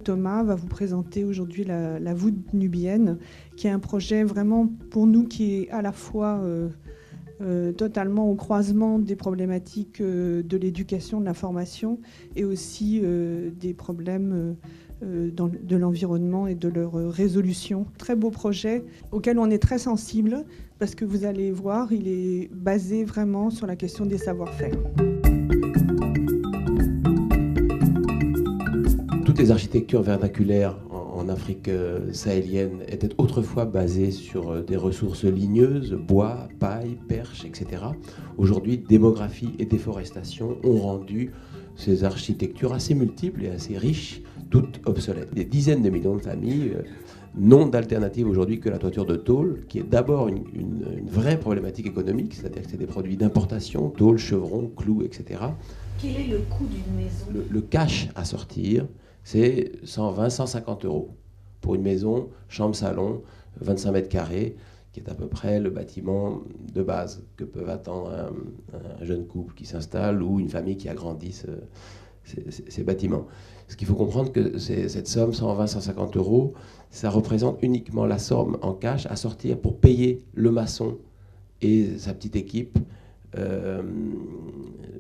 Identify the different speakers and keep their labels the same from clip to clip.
Speaker 1: Thomas va vous présenter aujourd'hui la voûte nubienne, qui est un projet vraiment pour nous qui est à la fois totalement au croisement des problématiques de l'éducation, de la formation et aussi des problèmes de l'environnement et de leur résolution. Très beau projet auquel on est très sensible parce que vous allez voir, il est basé vraiment sur la question des savoir-faire.
Speaker 2: Toutes les architectures vernaculaires en Afrique sahélienne étaient autrefois basées sur des ressources ligneuses, bois, paille, perche, etc. Aujourd'hui, démographie et déforestation ont rendu ces architectures assez multiples et assez riches, toutes obsolètes. Des dizaines de millions de familles n'ont d'alternative aujourd'hui que la toiture de tôle, qui est d'abord une vraie problématique économique, c'est-à-dire que c'est des produits d'importation, tôle, chevron, clous, etc.
Speaker 3: Quel est le coût d'une maison ?
Speaker 2: Le cash à sortir, c'est 120, 150 euros pour une maison, chambre-salon, 25 mètres carrés, qui est à peu près le bâtiment de base que peuvent attendre un jeune couple qui s'installe ou une famille qui agrandit ces bâtiments. Ce qu'il faut comprendre que cette somme, 120, 150 euros, ça représente uniquement la somme en cash à sortir pour payer le maçon et sa petite équipe,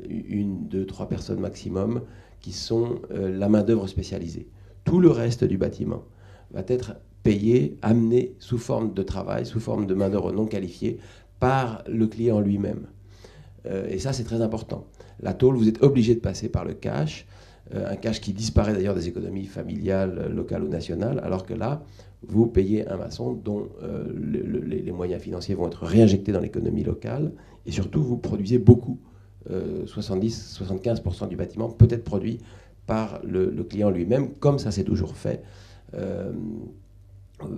Speaker 2: une, deux, trois personnes maximum, qui sont la main-d'œuvre spécialisée. Tout le reste du bâtiment va être payé, amené sous forme de travail, sous forme de main-d'œuvre non qualifiée par le client lui-même. Et ça, c'est très important. La tôle, vous êtes obligé de passer par le cash, un cash qui disparaît d'ailleurs des économies familiales, locales ou nationales, alors que là, vous payez un maçon dont les moyens financiers vont être réinjectés dans l'économie locale, et surtout, vous produisez beaucoup. 70-75% du bâtiment peut être produit par le client lui-même, comme ça s'est toujours fait,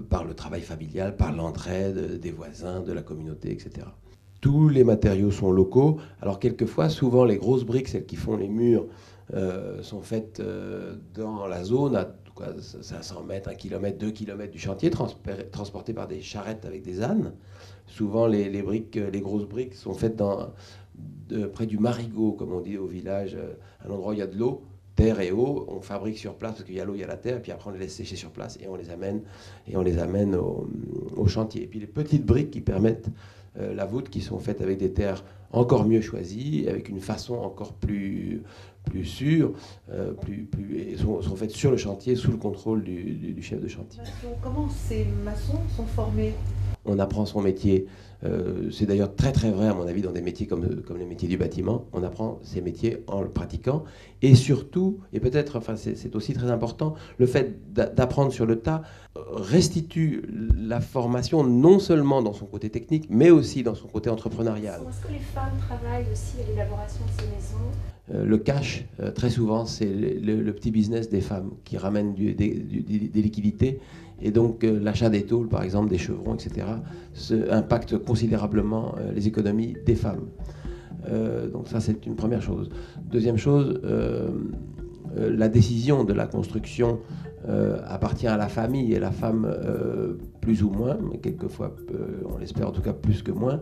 Speaker 2: par le travail familial, par l'entraide des voisins, de la communauté, etc. Tous les matériaux sont locaux. Alors quelquefois, souvent les grosses briques, celles qui font les murs, sont faites dans la zone à 500 mètres, 1 km, 2 km du chantier, transportées par des charrettes avec des ânes. Souvent les grosses briques sont faites près du marigot, comme on dit au village, un endroit où il y a de l'eau, terre et eau. On fabrique sur place parce qu'il y a l'eau, il y a la terre, et puis après on les laisse sécher sur place et on les amène au chantier. Et puis les petites briques qui permettent la voûte, qui sont faites avec des terres encore mieux choisies, avec une façon encore plus sûre, et sont faites sur le chantier sous le contrôle du chef de chantier.
Speaker 3: Comment ces maçons sont formés ?
Speaker 2: On apprend son métier. C'est d'ailleurs très très vrai à mon avis dans des métiers comme les métiers du bâtiment. On apprend ces métiers en le pratiquant. Et surtout, et peut-être, c'est aussi très important, le fait d'apprendre sur le tas restitue la formation non seulement dans son côté technique, mais aussi dans son côté entrepreneurial.
Speaker 3: Est-ce que les femmes travaillent aussi à l'élaboration de ces maisons ?
Speaker 2: Le cash, très souvent, c'est le petit business des femmes qui ramène des liquidités. Et donc l'achat des tôles, par exemple, des chevrons, etc., impacte considérablement les économies des femmes. Donc ça, c'est une première chose. Deuxième chose, la décision de la construction appartient à la famille, et la femme, plus ou moins, mais quelquefois, on l'espère en tout cas plus que moins,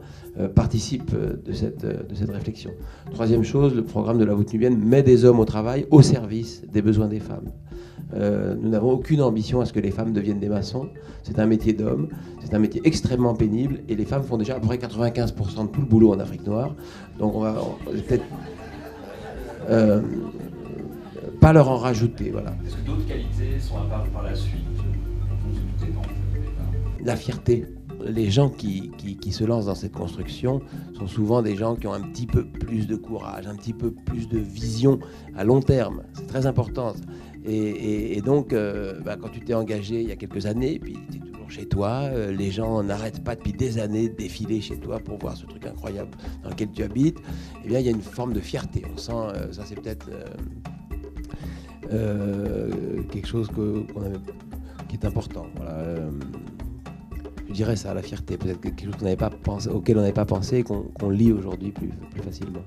Speaker 2: participe de cette réflexion. Troisième chose, le programme de la voûte nubienne met des hommes au travail au service des besoins des femmes. Nous n'avons aucune ambition à ce que les femmes deviennent des maçons. C'est un métier d'homme, c'est un métier extrêmement pénible, et les femmes font déjà à peu près 95% de tout le boulot en Afrique noire. Donc on va peut-être pas leur en rajouter. Voilà.
Speaker 4: Est-ce que d'autres qualités sont apparues par la suite dont vous ne doutez pas au départ ?
Speaker 2: La fierté. Les gens qui se lancent dans cette construction sont souvent des gens qui ont un petit peu plus de courage, un petit peu plus de vision à long terme. C'est très important. Et donc, quand tu t'es engagé il y a quelques années, puis tu es toujours chez toi, les gens n'arrêtent pas depuis des années de défiler chez toi pour voir ce truc incroyable dans lequel tu habites, eh bien, il y a une forme de fierté. On sent, ça c'est peut-être quelque chose qui est important. Voilà. Je dirais ça, la fierté, peut-être quelque chose auquel on n'avait pas pensé et qu'on lit aujourd'hui plus facilement.